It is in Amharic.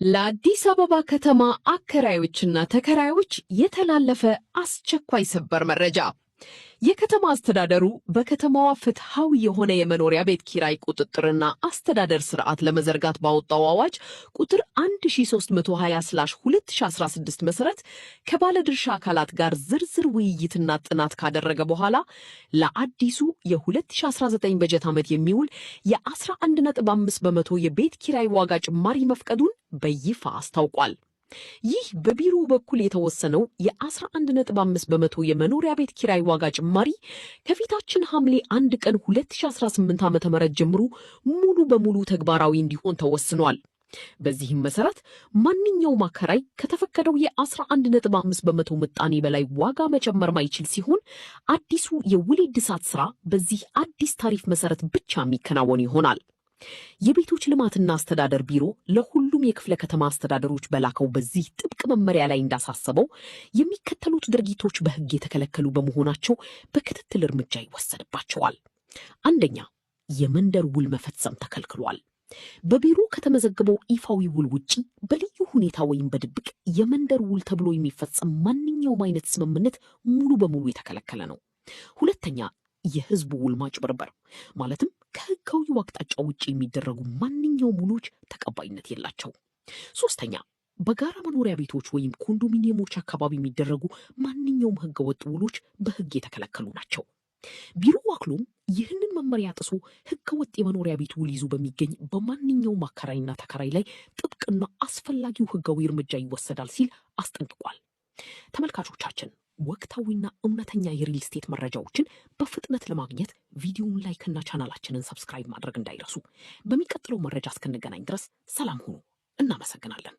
ለአዲስ አበባ ከተማ አከራዮችና ተከራዮች የተላለፈ አስቸኳይ ሰበር መረጃ። የከተማ አስተዳደሩ በከተማዋ ፍትሃዊ የሆነ የመኖሪያ ቤት ኪራይ ቁጥጥርና አስተዳደር ስርዓት ለመዘርጋት ባወጣው አዋጅ ቁጥር 1320/2016 መሰረት ከባለድርሻ አካላት ጋር ዝርዝር ውይይትና ጥናት ካደረገ በኋላ ለአዲሱ የ2019 በጀት ዓመት የሚውል የ11.5 በመቶ የቤት ኪራይ ዋጋ ጭማሪ መፍቀዱን በይፋ አስታውቋል። ይህ በቢሮ በኩል የተወሰነው የ11.5 በመቶ የመኖሪያ ቤት ኪራይ ዋጋ ጭማሪ ከፊታችን ሐምሌ 1 ቀን 2018 ዓ.ም ጀምሮ ሙሉ በሙሉ ተግባራዊ እንዲሆን ተወስኗል። በዚህም መሰረት ማንኛውም አከራይ ከተፈቀደው የ11.5 በመቶ ምጣኔ በላይ ዋጋ መጨመር ማይችል ሲሆን አዲሱ የውል እድሳት ስራ በዚህ አዲስ ታሪፍ መሰረት ብቻ የሚከናወን ይሆናል። የቤቶች ልማትና አስተዳደር ቢሮ ለሁሉም የክፍለ ከተማ አስተዳደሮች በላከው በዚህ ጥብቅ መመሪያ ላይ እንዳሳሰበው የሚከተሉት ድርጊቶች በሕግ የተከለከሉ በመሆናቸው በክትትል እርምጃ ይወሰድባቸዋል። አንደኛ፣ የመንደር ውል መፈጸም ተከልክሏል። በቢሮ ከተመዘገበው ይፋዊ ውል ውጪ በልዩ ሁኔታ ወይም በድብቅ የመንደር ውል ተብሎ የሚፈጸም ማንኛውም አይነት ስምምነት ሙሉ በሙሉ የተከለከለ ነው። ሁለተኛ፣ የህዝቡ ውል ማጭበርበር ማለትም ከህጋዊው አቅጣጫ ውጪ የሚደረጉ ማንኛውም ውሎች ተቀባይነት የላቸው። ሶስተኛ፣ በጋራ መኖሪያ ቤቶች ወይም ኮንዶሚኒየሞች አካባቢ የሚደረጉ ማንኛውም ህገወጥ ውሎች በህግ የተከለከሉ ናቸው። ቢሮ አክሎም ይህንን መመሪያ ጥሶ ህገወጥ የመኖሪያ ቤት ውል ይዞ በሚገኝ በማንኛውም አከራይና ተከራይ ላይ ጥብቅና አስፈላጊው ህጋዊ እርምጃ ይወሰዳል ሲል አስጠንቅቋል። ተመልካቾቻችን ወቅታዊና እውነተኛ የሪል ስቴት መረጃዎችን በፍጥነት ለማግኘት ቪዲዮውን ላይክ እና ቻናላችንን ሰብስክራይብ ማድረግ እንዳይረሱ። በሚቀጥለው መረጃ እስክንገናኝ ድረስ ሰላም ሁኑ። እናመሰግናለን።